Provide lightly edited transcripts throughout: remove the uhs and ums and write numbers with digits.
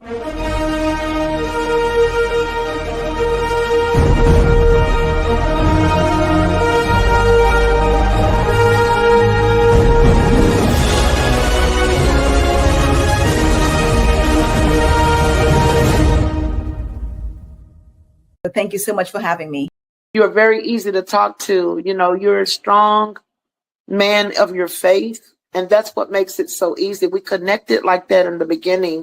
Thank you so much for having me. You're very easy to talk to. You know, you're a strong man of your faith, and that's what makes it so easy. We connected like that in the beginning.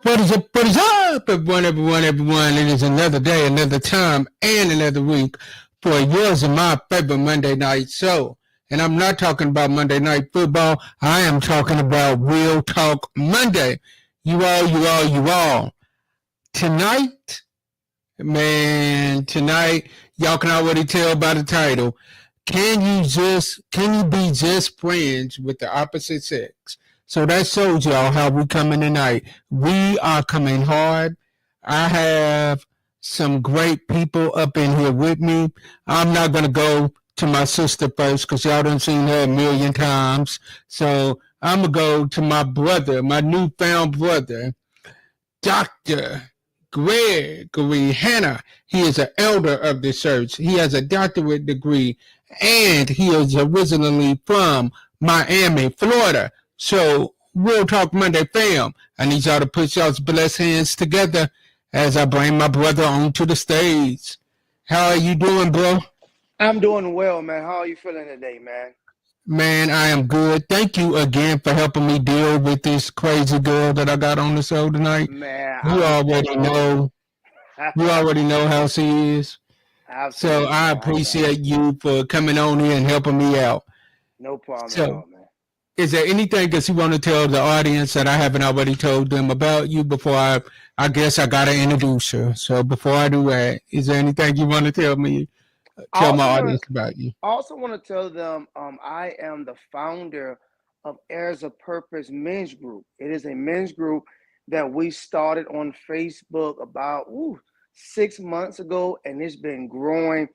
What is up, everyone? It is another day, another time, and another week for yours and my favorite Monday night show. And I'm not talking about Monday Night Football. I am talking about Real Talk Monday. You all. Tonight, y'all can already tell by the title. Can you be just friends with the opposite sex? So that shows y'all how we coming tonight. We are coming hard. I have some great people up in here with me. I'm not going to go to my sister first because y'all done seen her a million times. So I'm going to go to my brother, my newfound brother, Dr. Gregory Hanna. He is an elder of the church. He has a doctorate degree, and he is originally from Miami, Florida. So, Real Talk Monday fam, I need y'all to put y'all's blessed hands together as I bring my brother onto the stage. How are you doing, bro? I'm doing well, man. How are you feeling today, man? Man, I am good. Thank you again for helping me deal with this crazy girl that I got on the show tonight. Man, You already know how she is. Absolutely, so I appreciate you for coming on here and helping me out. No problem at all, man. Is there anything that you want to tell the audience that I haven't already told them about you before I guess I got to introduce her. So before I do that, is there anything you want to tell my audience about you? I also want to tell them I am the founder of Heirs of Purpose Men's Group. It is a men's group that we started on Facebook about 6 months ago, and it's been growing.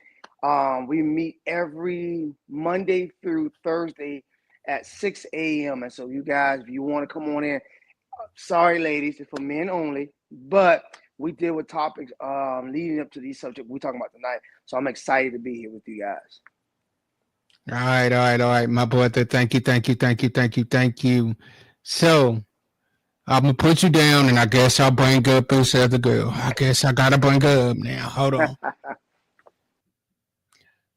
We meet every Monday through Thursday at 6 a.m. And so you guys, if you want to come on in, sorry ladies, it's for men only, but we deal with topics leading up to these subjects we're talking about tonight. So I'm excited to be here with you guys. All right, my brother. Thank you. So I'm gonna put you down, and I guess I'll bring up this other girl. I guess I gotta bring her up now. Hold on.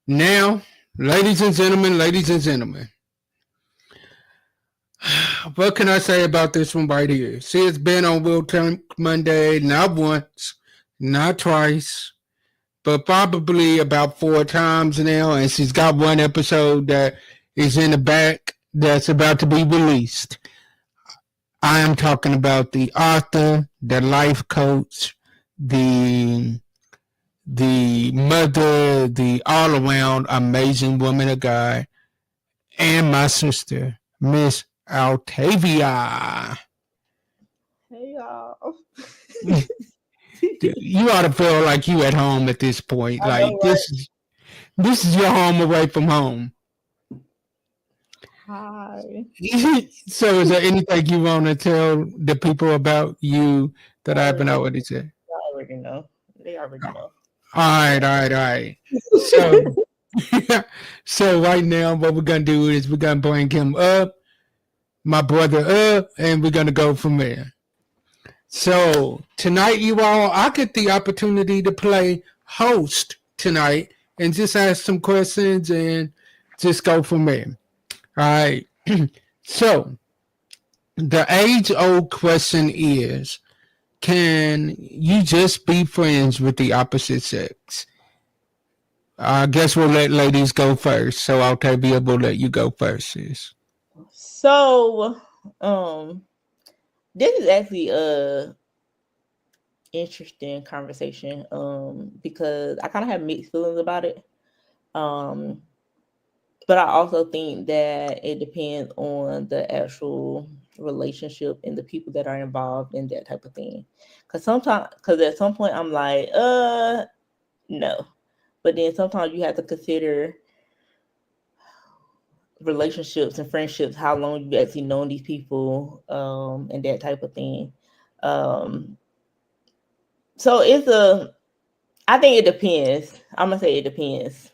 Now, ladies and gentlemen. What can I say about this one right here? She has been on Real Talk Monday not once, not twice, but probably about 4 times now, and she's got one episode that is in the back that's about to be released. I am talking about the author, the life coach, the mother, the all-around amazing woman of God, and my sister, Miss Altavia. Hey y'all. You ought to feel like you at home at this point. This is your home away from home. Hi. So is there anything you want to tell the people about you that I haven't already said? They already know. All right. So right now what we're going to do is we're going to bring him up, my brother up, and we're going to go from there. So tonight, you all, I get the opportunity to play host tonight and just ask some questions and just go from there. All right. So the age-old question is, can you just be friends with the opposite sex? I guess we'll let ladies go first. So Altavia, we'll let you go first, sis. So, this is actually a interesting conversation. Because I kind of have mixed feelings about it. But I also think that it depends on the actual relationship and the people that are involved in that type of thing. Because at some point, I'm like, no. But then sometimes you have to consider relationships and friendships, how long you've actually known these people, and that type of thing. So I think it depends. I'm gonna say it depends.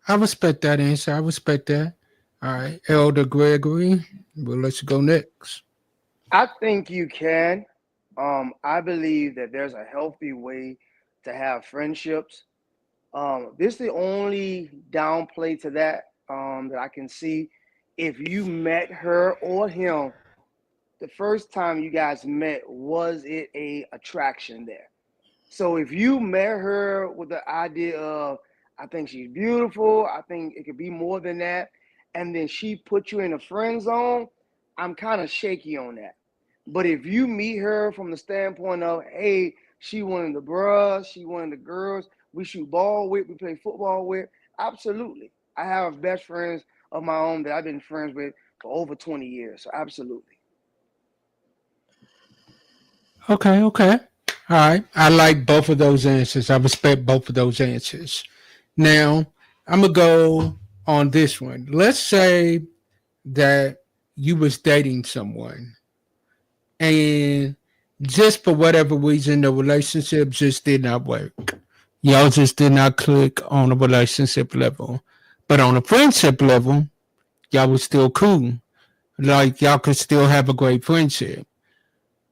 I respect that answer. I respect that. All right, Elder Gregory. Well, let's go next. I think you can. I believe that there's a healthy way to have friendships. This is the only downplay to that that I can see. If you met her or him the first time you guys met, was it a attraction there? So if you met her with the idea of, I think she's beautiful, I think it could be more than that, and then she put you in a friend zone, I'm kind of shaky on that. But if you meet her from the standpoint of, hey, she one of the bros, she one of the girls we shoot ball with, we play football with, absolutely. I have best friends of my own that I've been friends with for over 20 years, so absolutely. Okay, okay. All right. I like both of those answers. I respect both of those answers. Now, I'm going to go on this one. Let's say that you was dating someone and just for whatever reason the relationship just did not work. Y'all just did not click on a relationship level. But on a friendship level, y'all was still cool. Like y'all could still have a great friendship.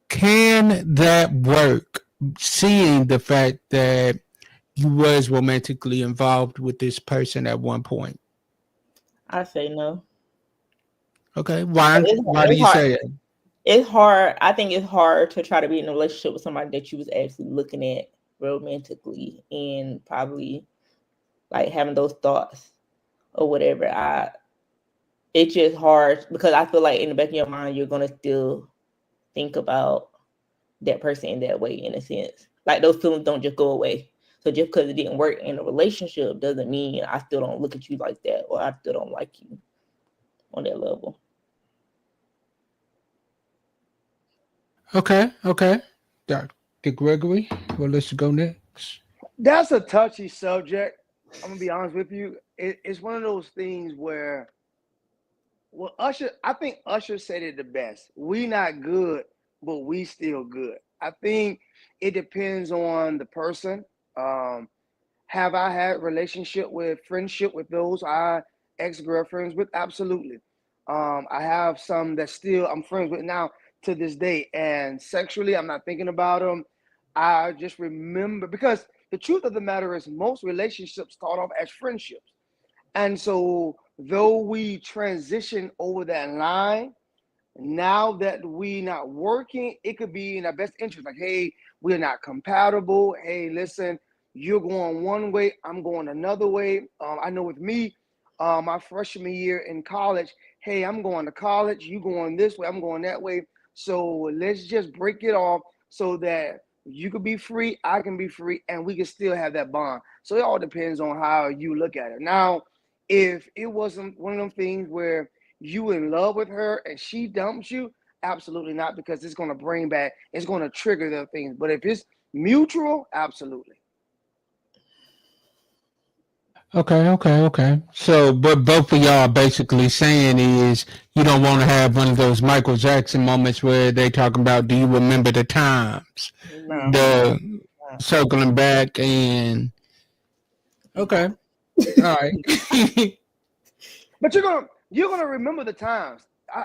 Can that work? Seeing the fact that you was romantically involved with this person at one point. I say no. Okay. Why? Why do It's you hard. say it? It's hard. I think it's hard to try to be in a relationship with somebody that you was actually looking at romantically and probably like having those thoughts or whatever. It's just hard because I feel like in the back of your mind you're gonna still think about that person in that way in a sense. Like those feelings don't just go away. So just because it didn't work in a relationship doesn't mean I still don't look at you like that or I still don't like you on that level. Okay. Okay. Dr. Gregory. Well, let's go next. That's a touchy subject. I'm gonna be honest with you. It's one of those things where, well, I think Usher said it the best. We not good, but we still good. I think it depends on the person. Um, have I had friendship with those I ex-girlfriends with? Absolutely. I have some that still I'm friends with now to this day. And sexually, I'm not thinking about them. I just remember because the truth of the matter is most relationships start off as friendships. And so though we transition over that line, now that we not working, it could be in our best interest. Like, hey, we're not compatible. Hey, listen, you're going one way, I'm going another way. I know with me, my freshman year in college, hey, I'm going to college, you going this way, I'm going that way. So let's just break it off so that you could be free, I can be free, and we can still have that bond. So it all depends on how you look at it. Now, if it wasn't one of them things where you in love with her and she dumps you, absolutely not, because it's going to bring back, it's going to trigger the things. But if it's mutual, absolutely. Okay, okay, okay. So, what both of y'all are basically saying is you don't want to have one of those Michael Jackson moments where they talking about, do you remember the times? No. The No. circling back and okay, all right. But you're gonna remember the times.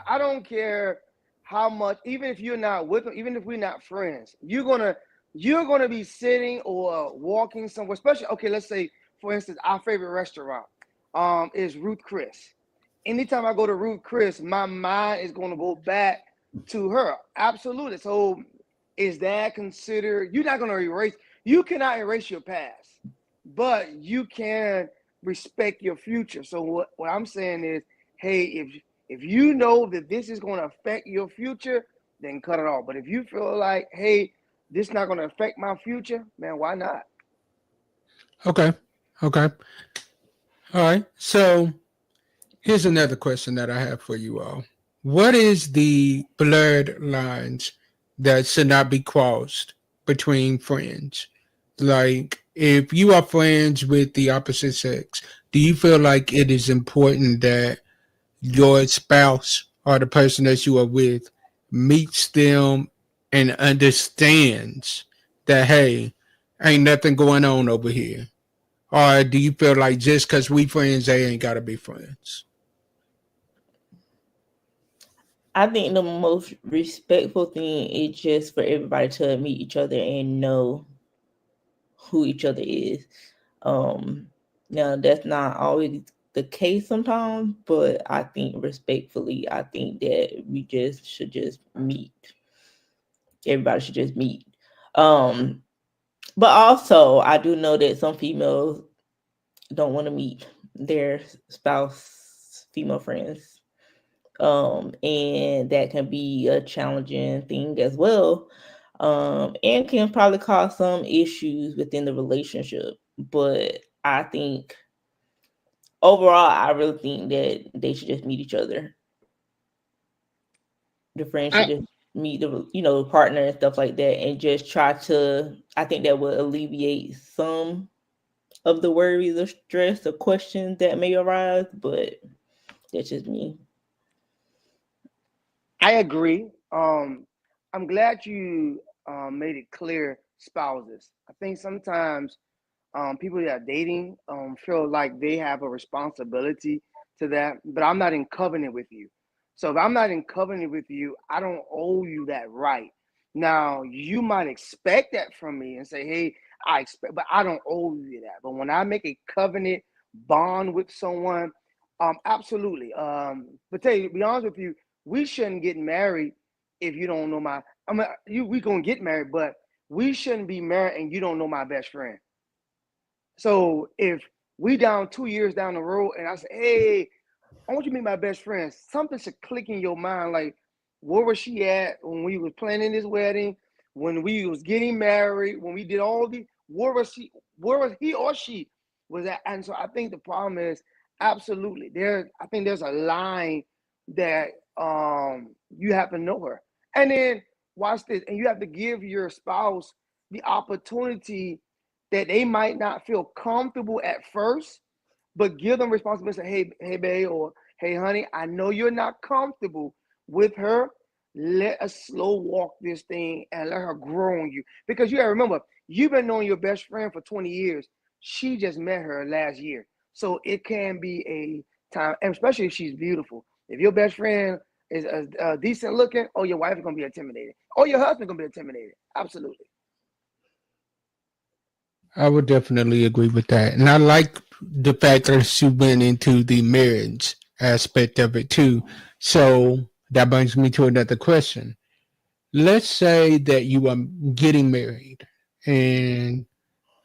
I don't care how much, even if you're not with them, even if we're not friends, you're gonna be sitting or walking somewhere, especially, okay, let's say for instance our favorite restaurant. is Ruth Chris. Anytime I go to Ruth Chris, my mind is going to go back to her. Absolutely. So is that considered, you're not going to erase, you cannot erase your past, but you can respect your future. So what I'm saying is, hey, if you know that this is going to affect your future, then cut it off. But if you feel like, hey, this is not going to affect my future, man, why not? Okay. Okay. All right. So here's another question that I have for you all. What is the blurred lines that should not be crossed between friends? Like, if you are friends with the opposite sex, do you feel like it is important that your spouse or the person that you are with meets them and understands that, hey, ain't nothing going on over here? Or do you feel like just because we friends, they ain't got to be friends? I think the most respectful thing is just for everybody to meet each other and know who each other is. Now that's not always the case sometimes, but I think respectfully, I think that we just should just meet. Everybody should just meet. But also I do know that some females don't want to meet their spouse female friends. And that can be a challenging thing as well, and can probably cause some issues within the relationship. But I think overall, I really think that they should just meet each other. The friends should just meet the partner and stuff like that, and just try to. I think that will alleviate some of the worries or stress or questions that may arise. But that's just me. I agree. I'm glad you made it clear, spouses. I think sometimes people that are dating feel like they have a responsibility to that, but I'm not in covenant with you. So if I'm not in covenant with you, I don't owe you that right. Now, you might expect that from me and say, hey, I expect, but I don't owe you that. But when I make a covenant bond with someone, absolutely. But tell you, to be honest with you, we shouldn't get married if you don't know my, I mean, we gonna get married, but we shouldn't be married and you don't know my best friend. So if we down 2 years down the road and I say, hey, I want you to meet my best friend, something should click in your mind like, where was she at when we was planning this wedding, when we was getting married, when we did all the, where was he or she was at? And so I think the problem is absolutely I think there's a line that you have to know her. And then watch this, and you have to give your spouse the opportunity that they might not feel comfortable at first, but give them responsibility. Say, hey, babe, or hey, honey, I know you're not comfortable with her. Let us slow walk this thing and let her grow on you. Because you gotta remember, you've been knowing your best friend for 20 years. She just met her last year. So it can be a time, and especially if she's beautiful. If your best friend is decent looking, oh, your wife is gonna be intimidated. Or your husband gonna be intimidated. Absolutely. I would definitely agree with that. And I like the fact that she went into the marriage aspect of it too. So that brings me to another question. Let's say that you are getting married and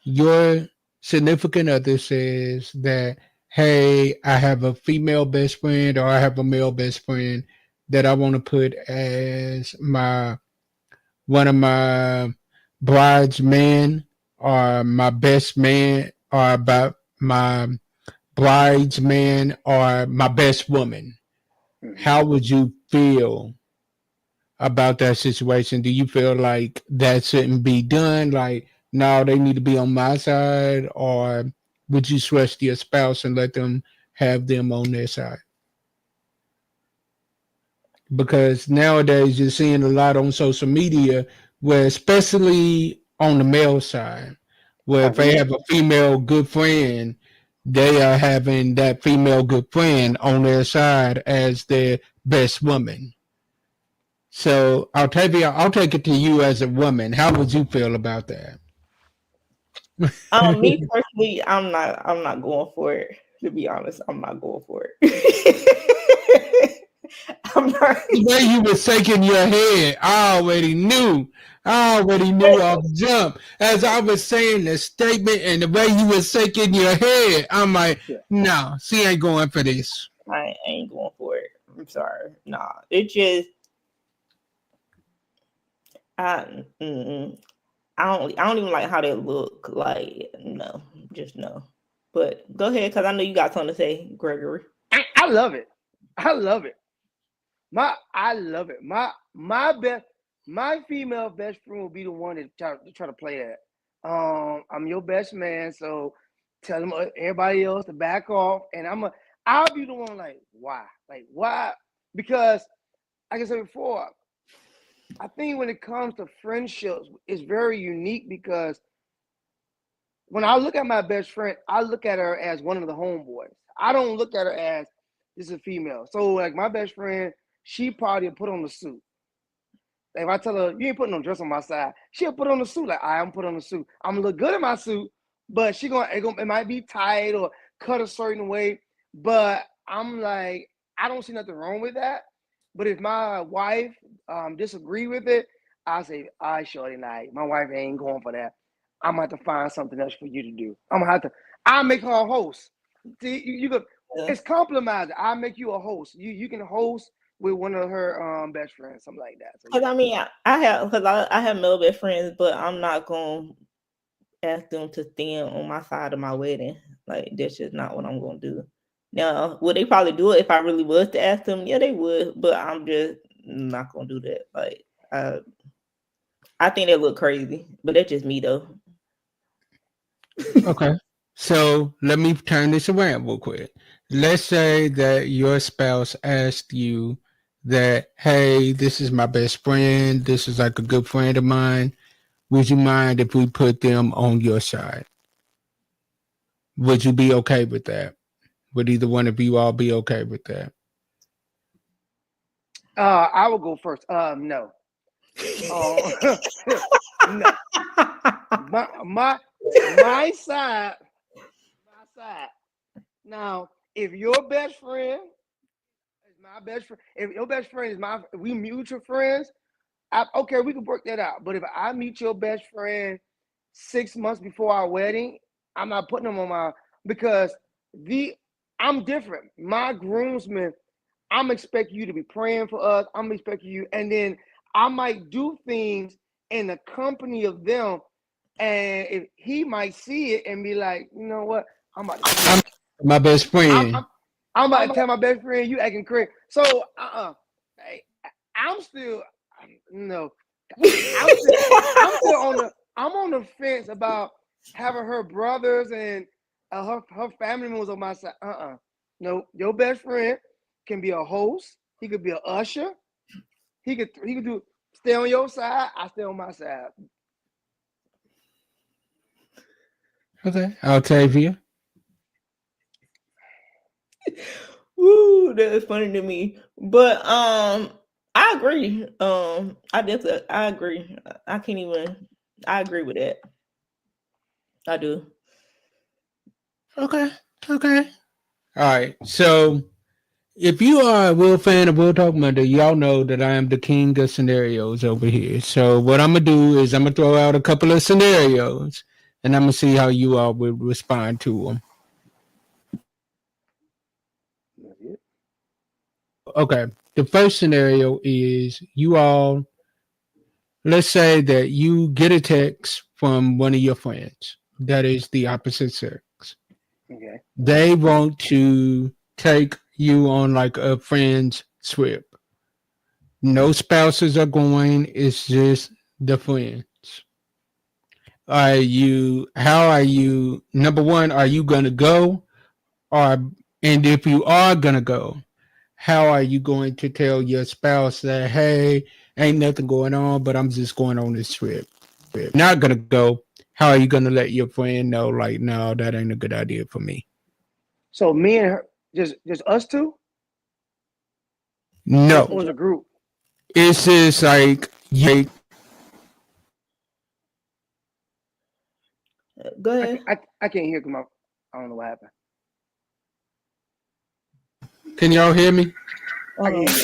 your significant other says that, hey, I have a female best friend or I have a male best friend that I want to put as my one of my bridesmen or my best man or about my bridesman or my best woman. Mm-hmm. How would you feel about that situation? Do you feel like that shouldn't be done? Like, no, they need to be on my side, or would you trust your spouse and let them have them on their side? Because nowadays you're seeing a lot on social media where, especially on the male side, where if they Yeah. have a female good friend, they are having that female good friend on their side as their best woman. So, Altavia, I'll take it to you as a woman. How would you feel about that? Me personally, I'm not going for it. To be honest, I'm not going for it. I'm not. The way you were shaking your head, I already knew. Off jump. As I was saying the statement and the way you were shaking your head, I'm like, no, she ain't going for this. I ain't going for it. I'm sorry. Nah, it just I don't even like how they look. Like no, just no. But go ahead, because I know you got something to say, Gregory. I love it. I love it. I love it. My female best friend will be the one that try to play that. I'm your best man, so tell them everybody else to back off, and I'll be the one like why? Because like I said before, I think when it comes to friendships, it's very unique because when I look at my best friend, I look at her as one of the homeboys. I don't look at her as this is a female. So like my best friend, she probably put on the suit. Like if I tell her you ain't putting no dress on my side, she'll put on the suit. Like I'm put on the suit. I'm gonna look good in my suit, but it might be tight or cut a certain way. But I'm like, I don't see nothing wrong with that. But if my wife disagree with it, I say, all right, shorty, night. My wife ain't going for that. I'm gonna have to find something else for you to do. I'll make her a host. See, you could, it's compromising. I'll make you a host. You can host with one of her best friends, something like that. Because I mean, I have male best friends, but I'm not gonna ask them to stand on my side of my wedding. Like that's just not what I'm gonna do. Now, would they probably do it if I really was to ask them? Yeah, they would, but I'm just not gonna do that. Like I think they look crazy, but that's just me though. Okay. So let me turn this around real quick. Let's say that your spouse asked you that, hey, this is my best friend. This is like a good friend of mine. Would you mind if we put them on your side? Would you be okay with that? Would either one of you all be okay with that? I will go first. No. No. My side. Now, if your best friend is my best friend, if your best friend is we mutual friends, okay, we can work that out. But if I meet your best friend 6 months before our wedding, I'm not putting them on because I'm different. My groomsmen, I'm expecting you to be praying for us. I'm expecting you, and then I might do things in the company of them, and if he might see it and be like, you know what, I'm about to my best friend. I'm about to tell my best friend you acting crazy. So I'm still no. I'm on the fence about having her brothers and her family members on my side. No, your best friend can be a host. He could be an usher. He could stay on your side. I stay on my side. Okay, Altavia. Woo, that is funny to me. But I agree. I agree. I agree with that. I do. Okay. All right. So if you are a real fan of Real Talk Monday, y'all know that I am the king of scenarios over here. So what I'm going to do is I'm going to throw out a couple of scenarios and I'm going to see how you all will respond to them. Okay. The first scenario is you all, let's say that you get a text from one of your friends that is the opposite sex. Okay. They want to take you on like a friend's trip. No spouses are going, it's just the friends. How are you, number one, are you going to go? And if you are going to go, how are you going to tell your spouse that, hey, ain't nothing going on, but I'm just going on this trip? If you're not going to go, how are you going to let your friend know, like, no, that ain't a good idea for me? So me and her, just us two? No. Or as a group? It's just like, Go ahead. I can't hear because I don't know what happened. Can y'all hear me? I can hear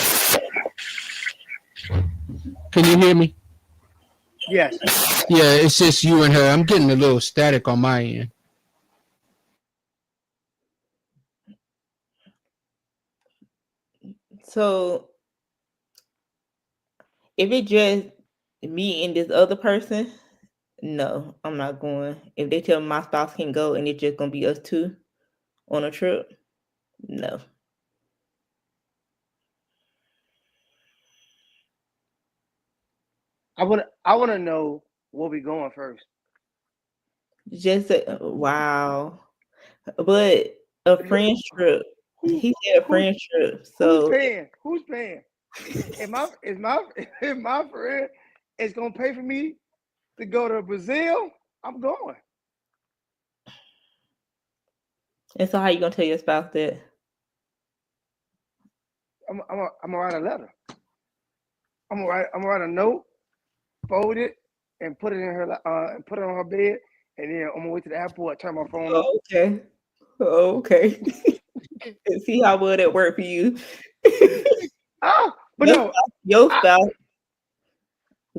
you. Can you hear me? Yes. Yeah, it's just you and her. I'm getting a little static on my end. So if it just me and this other person, no, I'm not going. If they tell me my spouse can go and it's just gonna be us two on a trip, no. I want to know where we going first. Just wow. But a friend's trip. He said a friend's trip. So Who's paying? Who's paying? If my if my friend is gonna pay for me to go to Brazil, I'm going. and so how you gonna tell your spouse that? I'm gonna write a letter. I'm gonna write a note, fold it, and put it in her and put it on her bed, and then I'm gonna wait to the airport, turn my phone off. Okay. Okay. See how would it work for you? But no, your spouse.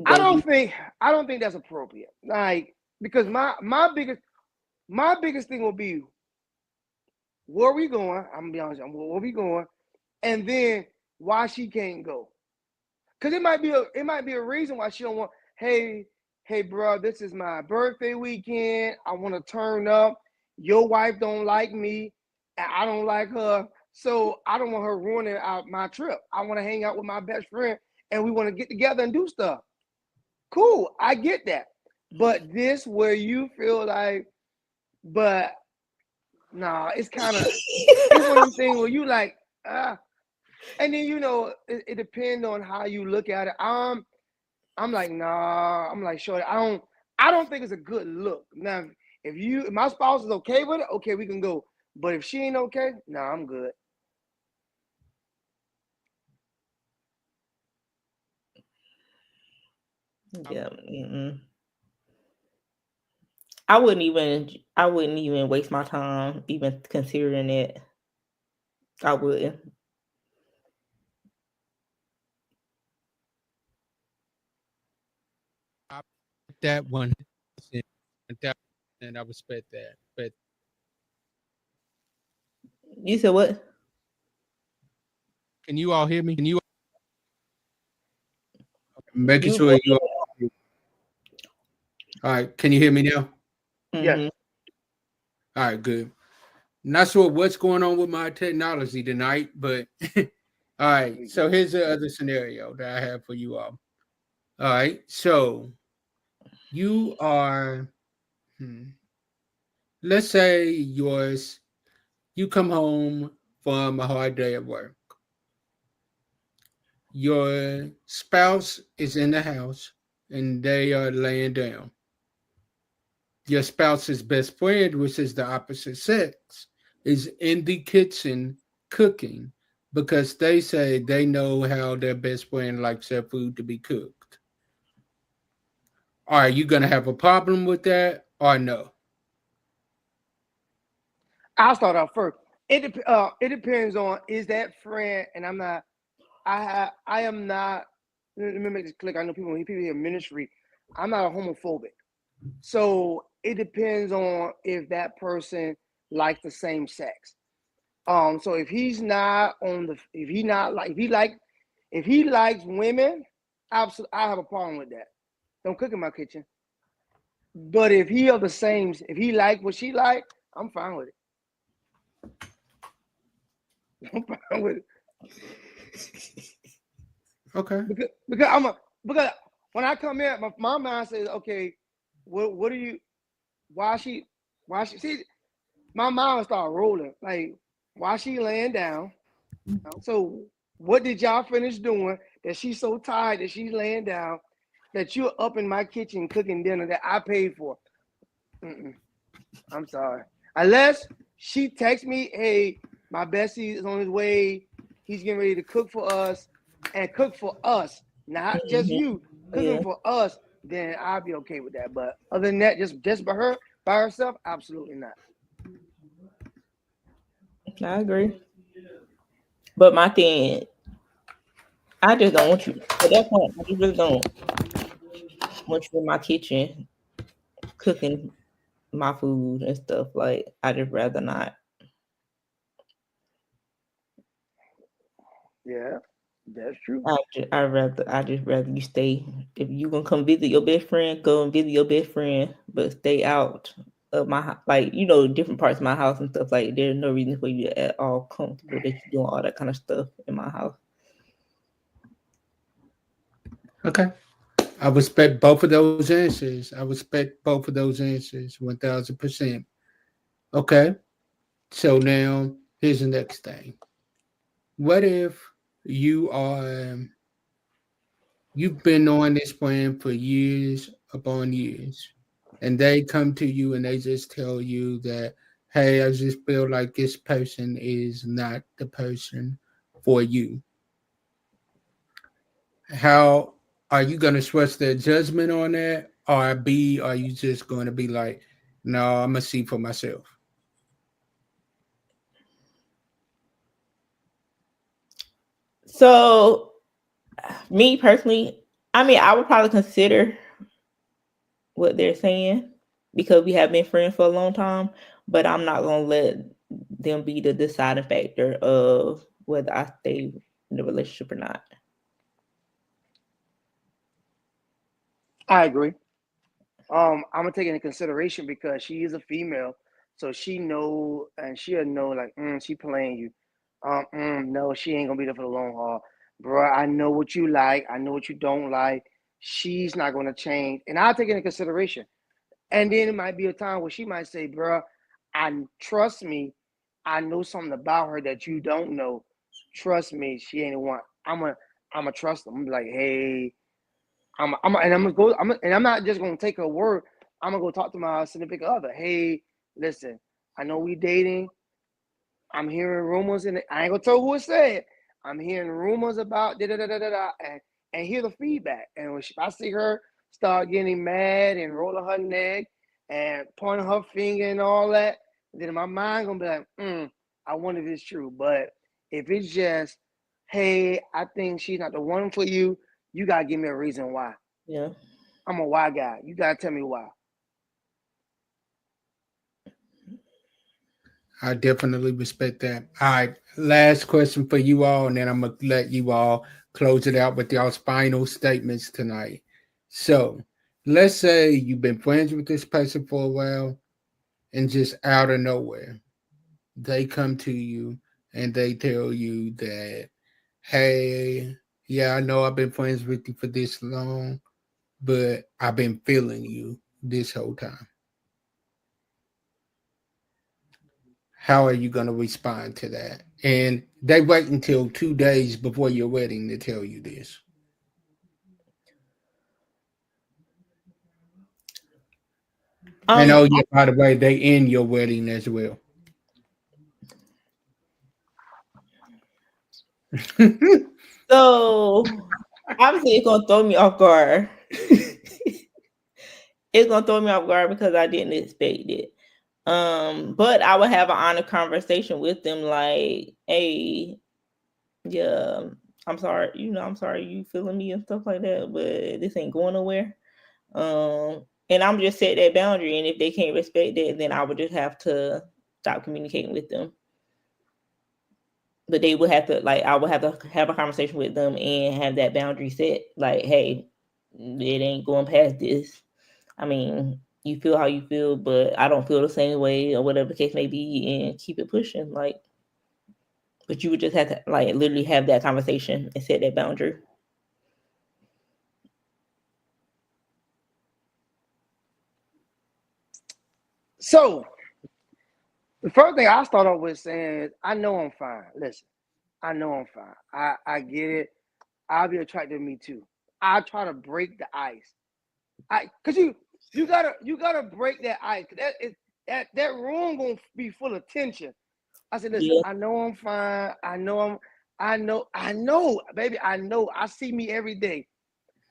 I don't think that's appropriate. Like, because my biggest thing will be, where we going? I'm gonna be honest, where we going, and then why she can't go. Cause it might be a reason why she don't want. Hey, bro, this is my birthday weekend. I want to turn up. Your wife don't like me, and I don't like her. So I don't want her ruining out my trip. I want to hang out with my best friend, and we want to get together and do stuff. Cool, I get that. But this where you feel like, but nah, it's kind of it's one of them things where you like, and then it depends on how you look at it. I'm like, nah, I'm like, sure, I don't think it's a good look. Now, if my spouse is okay with it, okay, we can go. But if she ain't okay, nah, I'm good. Yeah. I wouldn't even waste my time even considering it. I wouldn't. That 100%. And I respect that. But You said what? can you all hear me? Can you making You sure you all right? Can you hear me now? Yes. All right, good. Not sure what's going on with my technology tonight, but all right. So here's the other scenario that I have for you all. All right. So you are, let's say you come home from a hard day at work. Your spouse is in the house and they are laying down. Your spouse's best friend, which is the opposite sex, is in the kitchen cooking because they say they know how their best friend likes their food to be cooked. Are you going to have a problem with that or no? I'll start off first. It depends on, is that friend, and I'm not. I am not. Let me make this click. I know people hear ministry. I'm not a homophobic, so it depends on if that person likes the same sex. So if he likes women, absolutely, I have a problem with that. Don't cook in my kitchen. But if he like what she like, I'm fine with it. I'm fine with it. Okay. Because when I come in, my mind says, okay, what are you? Why she? See, my mind start rolling. Like, why she laying down? So what did y'all finish doing that she's so tired that she's laying down, that you're up in my kitchen cooking dinner that I paid for? I'm sorry. Unless she texts me, hey, my bestie is on his way. He's getting ready to cook for us, and cook for us, not just you, cooking for us, then I'll be okay with that. But other than that, just by herself, absolutely not. I agree. But my thing, I just don't want you. At that point, I just really don't want you in my kitchen cooking my food and stuff. Like, I just rather not. Yeah, that's true. I just rather you stay. If you gonna come visit your best friend, go and visit your best friend, but stay out of my like different parts of my house and stuff. Like, there's no reason for you to at all comfortable that you're doing all that kind of stuff in my house. Okay. I respect both of those answers. I respect both of those answers 1000%. Okay. So now here's the next thing. What if you've been on this plan for years upon years, and they come to you and they just tell you that, hey, I just feel like this person is not the person for you. How are you going to trust their judgment on that? Or B, are you just going to be like, no, I'm going to see for myself? So, me personally, I mean, I would probably consider what they're saying because we have been friends for a long time, but I'm not gonna let them be the deciding factor of whether I stay in the relationship or not. I agree. I'm gonna take it into consideration because she is a female, so she'll know like, she playing you. No, she ain't gonna be there for the long haul, bro. I know what you like. I know what you don't like. She's not gonna change, and I'll take it into consideration. And then it might be a time where she might say, bro, I trust me. I know something about her that you don't know. Trust me, she ain't the one. I'm a trust them. I'm like, hey, and I'm gonna go. And I'm not just gonna take her word. I'm gonna go talk to my significant other. Hey, listen, I know we dating. I'm hearing rumors, and I ain't gonna tell who it said. I'm hearing rumors about da da da da da, and hear the feedback. And if I see her start getting mad and rolling her neck and pointing her finger and all that, then in my mind gonna be like, I wonder if it's true. But if it's just, hey, I think she's not the one for you, you gotta give me a reason why. Yeah. I'm a why guy. You gotta tell me why. I definitely respect that. All right, last question for you all, and then I'm gonna let you all close it out with y'all's final statements tonight. So, let's say you've been friends with this person for a while, and just out of nowhere, they come to you and they tell you that, hey, yeah, I know I've been friends with you for this long, but I've been feeling you this whole time. How are you going to respond to that? And they wait until 2 days before your wedding to tell you this. And oh yeah, by the way, they end your wedding as well. So obviously it's gonna throw me off guard. It's gonna throw me off guard because I didn't expect it. But I would have an honest conversation with them, like, hey, yeah, I'm sorry, I'm sorry you feeling me and stuff like that, but this ain't going nowhere. And I'm just set that boundary, and if they can't respect that, then I would just have to stop communicating with them. But they would have to, like, I would have to have a conversation with them and have that boundary set, like, hey, it ain't going past this. I mean, you feel how you feel, but I don't feel the same way, or whatever the case may be, and keep it pushing. Like, but you would just have to, like, literally have that conversation and set that boundary. So the first thing I start off with saying is, I know I'm fine. Listen, I know I'm fine. I get it. I'll be attracted to me too. I try to break the ice. Cause you gotta break that ice. That room gonna be full of tension. I said, listen, Yeah. I know I'm fine. I know, baby. I know. I see me every day.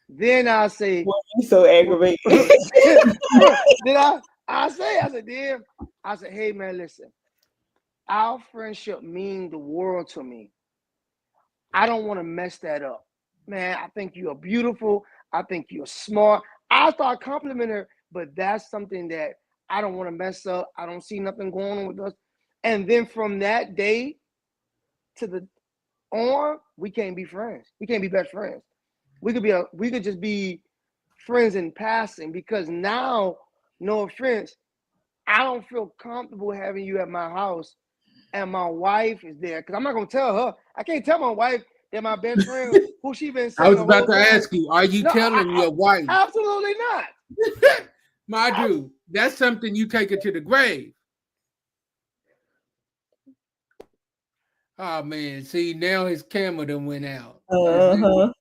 Then I say, Well, you so aggravated. then I said, hey man, listen, our friendship mean the world to me. I don't want to mess that up. Man, I think you're beautiful. I think you're smart. I start complimenting her, but that's something that I don't want to mess up. I don't see nothing going on with us. And then from that day to the on, we can't be friends. We can't be best friends. We could just be friends in passing, because now, no offense, I don't feel comfortable having you at my house and my wife is there, because I'm not gonna tell her. I can't tell my wife that my best friend, who she been I saying was the about whole to time. ask you, are you No, telling your wife? absolutely not. My dude, that's something you take it to the grave. Oh man, see now his camera done went out. Uh-huh.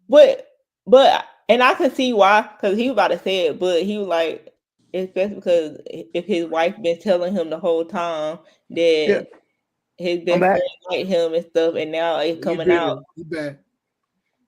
But and I can see why, because he was about to say it, but he was like, especially because if his wife been telling him the whole time Yeah, that his I'm best back. friend like him and stuff, and now it's You coming out. good? You back?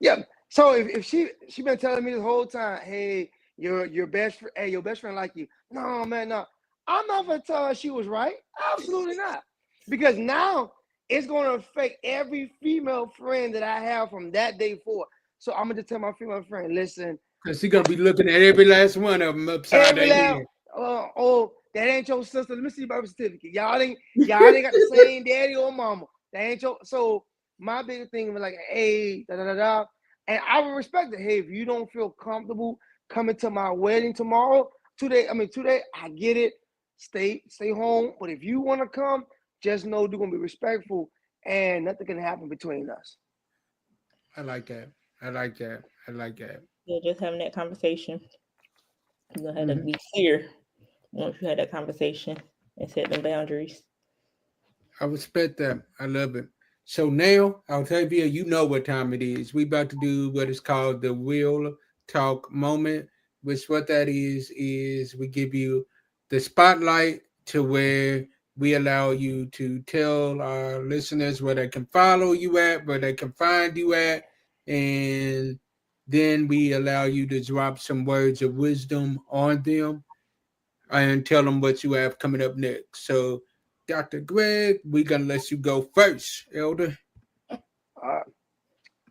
Yeah. So if she been telling me this whole time, hey, your best friend, hey, your best friend like you. No, man, no. I'm not gonna tell her she was right. Absolutely not. Because now it's gonna affect every female friend that I have from that day forward. So I'm gonna just tell my female friend, listen, Because he gonna be looking at every last one of them upside every their last head. oh, that ain't your sister. Let me see your birth certificate. Y'all ain't got the same daddy or mama. That ain't your. So my biggest thing was like, hey, da da da da, and I would respect it. Hey, if you don't feel comfortable coming to my wedding tomorrow, today, I get it. Stay home. But if you want to come, just know you're gonna be respectful, and nothing can happen between us. I like that. I like that. I like that. Yeah, just having that conversation. You're gonna have to Mhm. be clear once you had that conversation and set them boundaries. I respect that. I love it. So now, Altavia, you know what time it is. We about to do what is called the real talk moment. Which what that is we give you the spotlight to where we allow you to tell our listeners where they can follow you at, where they can find you at, and then we allow you to drop some words of wisdom on them and tell them what you have coming up next. So, Dr. Greg, we're going to let you go first, Elder. Uh,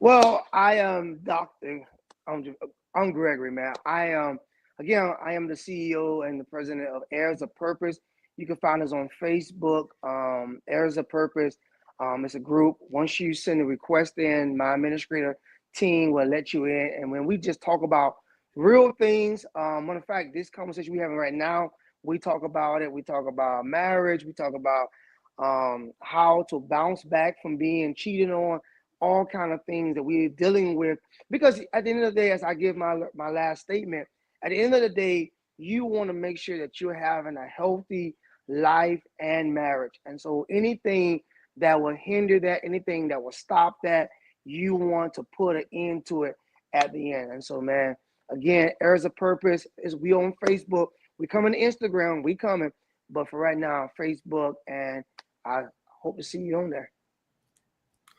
Well, I am Doctor. I'm Gregory, man. I am the CEO and the president of Heirs of Purpose. You can find us on Facebook, Heirs of Purpose. It's a group. Once you send a request in, my administrator team will let you in. And when we just talk about real things, matter of fact, this conversation we're having right now, we talk about it. We talk about marriage. We talk about how to bounce back from being cheated on, all kind of things that we're dealing with. Because at the end of the day, as I give my last statement, at the end of the day, you want to make sure that you're having a healthy life and marriage. And so anything that will hinder that, anything that will stop that, you want to put an end to it at the end. And so, man, again, Heirs of Purpose is we on Facebook. We coming to Instagram. We coming. But for right now, Facebook, and I hope to see you on there.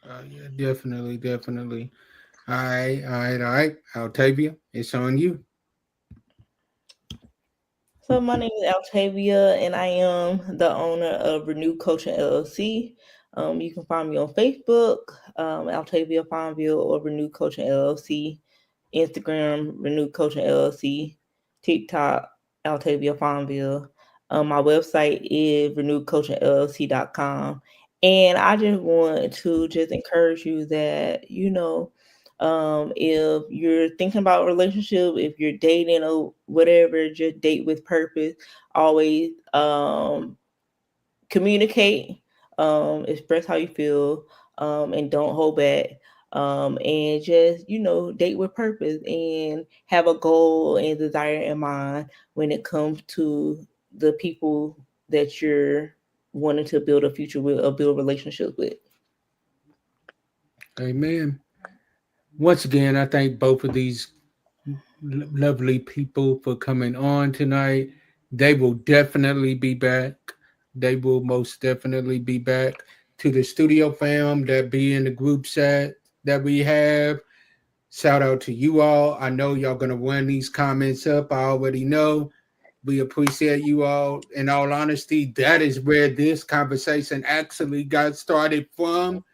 Yeah, definitely, definitely. All right, all right, all right. Altavia, it's on you. So my name is Altavia, and I am the owner of Renew Coaching LLC. You can find me on Facebook, Altavia Farmville, or Renew Coaching LLC, Instagram, Renew Coaching LLC, TikTok, Altavia Farmville. My website is renewedcoachingllc.com. And I just want to just encourage you that, if you're thinking about a relationship, if you're dating or whatever, just date with purpose. Always communicate, express how you feel, and don't hold back. And just, date with purpose and have a goal and desire in mind when it comes to the people that you're wanting to build a future with or build relationships with. Amen. Once again, I thank both of these lovely people for coming on tonight. They will definitely be back. They will most definitely be back. To the studio fam that be in the group chat that we have, shout out to you all. I know y'all gonna run these comments up. I already know. We appreciate you all. In all honesty, that is where this conversation actually got started from.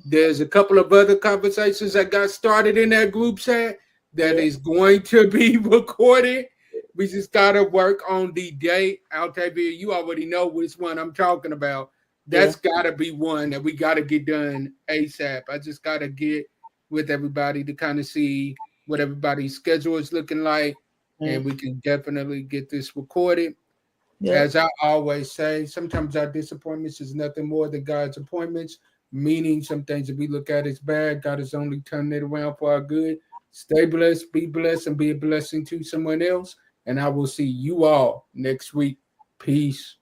There's a couple of other conversations that got started in that group chat that is going to be recorded. We just got to work on the date. Altavia, you already know which one I'm talking about. That's got to be one that we got to get done ASAP. I just got to get with everybody to kind of see what everybody's schedule is looking like, and we can definitely get this recorded. As I always say, sometimes our disappointments is nothing more than God's appointments, meaning some things that we look at as bad, God is only turning it around for our good. Stay blessed, and be a blessing to someone else. And I will see you all next week. Peace.